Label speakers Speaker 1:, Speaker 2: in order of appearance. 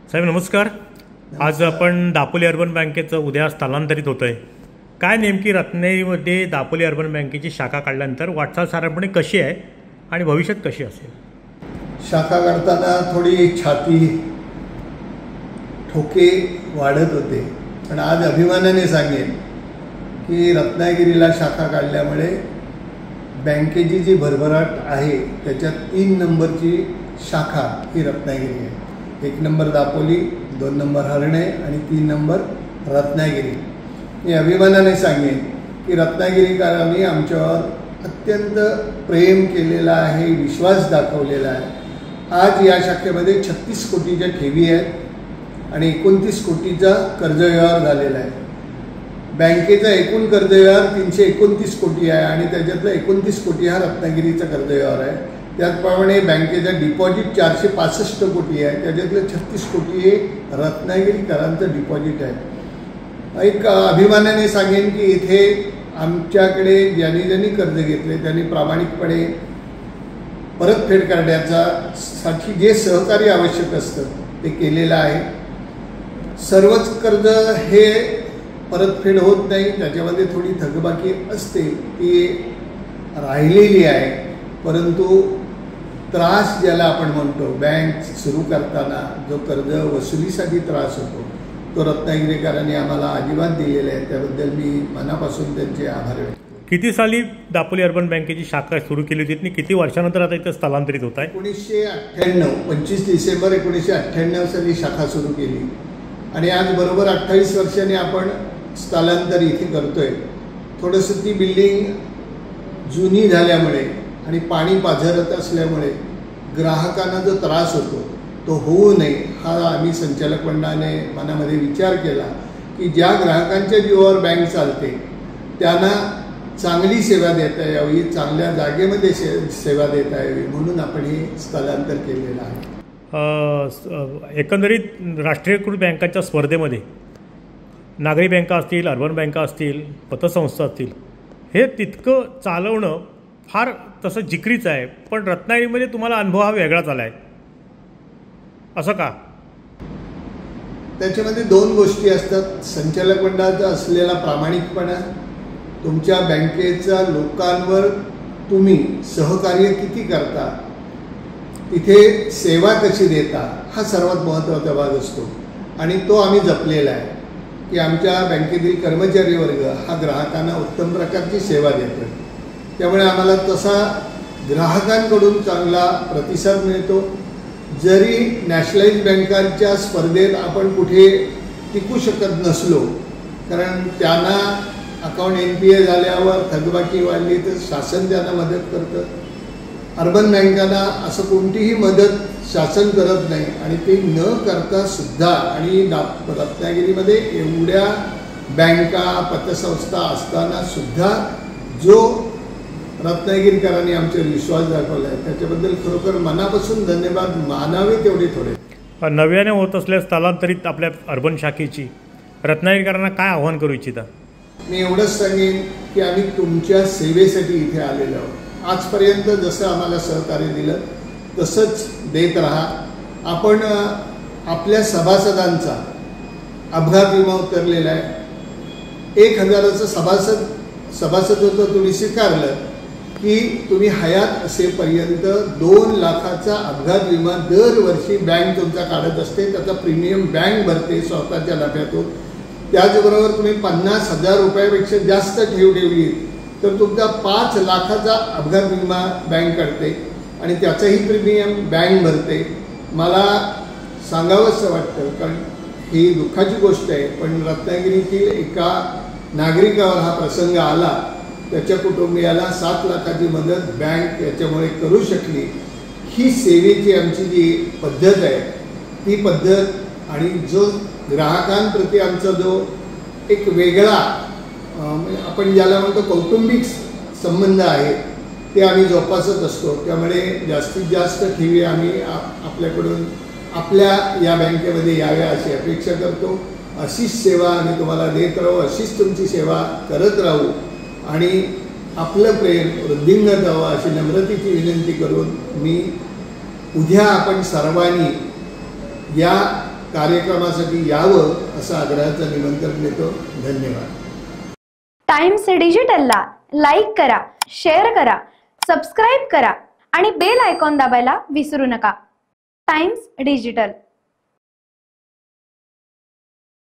Speaker 1: साहेब नमस्कार. आज आपण दापोली अर्बन बँकेचं उद्या स्थलांतरित होत आहे. काय नेमकी रत्नागिरीमध्ये दापोली अर्बन बँकेची शाखा काढल्यानंतर वाटचाल साधारणपणे कशी आहे आणि भविष्यात कशी असेल?
Speaker 2: शाखा काढताना थोडी छाती ठोके वाढत होते, पण आज अभिमानाने सांगेन की रत्नागिरीला शाखा काढल्यामुळे बँकेची जी भरभराट आहे त्याच्यात 3 नंबरची शाखा ही रत्नागिरी आहे. 1 नंबर दापोली, 2 नंबर हरणे आणि 3 नंबर रत्नागिरी. मी अभिमानाने सांगेन की रत्नागिरीकरांनी आमच्यावर अत्यंत प्रेम केलेला आहे, विश्वास दाखवलेला आहे. आज या शाखेमध्ये 36 कोटीच्या ठेवी आहेत आणि 29 कोटीचा कर्जव्यवहार झालेला आहे. बँकेचा एकूण कर्जव्यवहार 329 कोटी आहे आणि त्याच्यातला 29 कोटी हा रत्नागिरीचा कर्जव्यवहार आहे. त्याचप्रमाणे बँकेचा डिपॉझिट 465 कोटी आहे, त्याच्यातलं 36 कोटी हे रत्नागिरीकरांचं डिपॉझिट आहे. एक अभिमानाने सांगेन की इथे आमच्याकडे ज्यांनी कर्ज घेतले त्यांनी प्रामाणिकपणे परतफेड करण्यासाठी जे सहकार्य आवश्यक असतं ते केलेलं आहे. सर्वच कर्ज हे परतफेड होत नाही, त्याच्यामध्ये थोडी थकबाकी असते ती राहिलेली आहे. परंतु त्रास ज्याला आपण म्हणतो, बँक सुरू करताना जो कर्ज वसुलीसाठी त्रास होतो तो रत्नागिरीकरांनी आम्हाला अजिबात दिलेला आहे. त्याबद्दल मी मनापासून त्यांचे आभार व्यक्त करतो.
Speaker 1: किती साली दापोली अर्बन बँकेची शाखा सुरू केली होती आणि किती वर्षानंतर आता इथं स्थलांतरित होत आहे?
Speaker 2: 1998 25 डिसेंबर 1998 साली शाखा सुरू केली आणि आज बरोबर 28 वर्षांनी आपण स्थलांतर इथे करतोय. थोडंसं ती बिल्डिंग जुनी झाल्यामुळे आणि पाणी पाझरत असल्यामुळे ग्राहकांना जो त्रास होतो तो होऊ नये हा आम्ही संचालक मंडळाने मनामध्ये विचार केला की ज्या ग्राहकांच्या जीवावर बँक चालते त्यांना चांगली सेवा देता यावी, चांगल्या जागेमध्ये सेवा देता यावी, म्हणून आपण हे स्थलांतर केलेलं आहे.
Speaker 1: एकंदरीत राष्ट्रीयकृत बँकांच्या स्पर्धेमध्ये नागरी बँका असतील, अर्बन बँका असतील, पतसंस्था असतील, हे तितकं चालवणं फार तसं जिकरीचं आहे. पण रत्नागिरीमध्ये तुम्हाला अनुभव हा वेगळाच आला आहे, असं का?
Speaker 2: त्याच्यामध्ये 2 गोष्टी असतात. संचालक मंडळाचा असलेला प्रामाणिकपणा, तुमच्या बँकेचा लोकांवर तुम्ही सहकार्य किती करता, तिथे सेवा कशी देता, हा सर्वात महत्त्वाचा भाग असतो आणि तो आम्ही जपलेला आहे की आमच्या बँकेतील कर्मचारी वर्ग हा ग्राहकांना उत्तम प्रकारची सेवा देतो. त्यामुळे आम्हाला तसा ग्राहकांकडून चांगला प्रतिसाद मिळतो. जरी नॅशनलाइज बँकांच्या स्पर्धेत आपण कुठे टिकू शकत नसलो, कारण त्यांना अकाउंट NPA झाल्यावर थकबाकी वाढली तर शासन त्यांना मदत करतं. अर्बन बँकांना असं कोणतीही मदत शासन करत नाही आणि ते न करता सुद्धा आणि रत्नागिरीमध्ये एवढ्या बँका पतसंस्था असताना सुद्धा जो रत्नागिरीकरांनी आमच्यावर विश्वास दाखवला आहे त्याच्याबद्दल खरोखर मनापासून धन्यवाद मानावे तेवढे थोडे.
Speaker 1: नव्याने होत असलेल्या स्थलांतरित आपल्या अर्बन शाखेची रत्नागिरीकरांना काय आव्हान करू इच्छिता?
Speaker 2: मी एवढंच सांगेन की आम्ही तुमच्या सेवेसाठी इथे आलेलो आहोत. आजपर्यंत जसं आम्हाला सहकार्य दिलं तसंच देत राहा. आपण आपल्या सभासदांचा अपघात विमा उतरलेला आहे. 1000चं सभासदत्व तुम्ही स्वीकारलं की तुम्ही हयात असेपर्यंत 2 लाखाचा अपघात विमा दरवर्षी बँक तुमचा काढत असते. त्याचा प्रीमियम बँक भरते स्वतःच्या नफ्यातून. त्याचबरोबर तुम्ही 50,000 रुपयापेक्षा जास्त ठेव ठेवली तर तुमचा 5 लाखाचा अपघात विमा बँक काढते आणि त्याचाही प्रीमियम बँक भरते. मला सांगावंसं वाटतं कारण ही दुःखाची गोष्ट आहे, पण रत्नागिरीतील एका नागरिकावर हा प्रसंग आला, त्याच्या कुटुंबियाला 7 लाखाची मदत बँक याच्यामुळे करू शकली. ही सेवेची आमची जी पद्धत आहे ती पद्धत आणि जो ग्राहकांप्रती आमचा जो एक वेगळा आपण ज्याला म्हणतो कौटुंबिक संबंध आहे ते आम्ही जोपासत असतो. त्यामुळे जास्तीत जास्त ठेवी आम्ही आपल्याकडून आपल्या या बँकेमध्ये याव्या अशी अपेक्षा करतो. अशीच सेवा आम्ही तुम्हाला देत राहू, अशीच तुमची सेवा करत राहू आणि आपलं प्रेम वृद्धिंगत व्हावं अशी नम्रतेची विनंती करून मी उद्या आपण सर्वांनी या कार्यक्रमासाठी यावं असं आग्रहाचं निमंत्रण देतो. धन्यवाद.
Speaker 3: टाइम्स डिजिटलला लाईक करा, शेअर करा, सबस्क्राईब करा आणि बेल आयकॉन दाबायला विसरू नका. Times digital.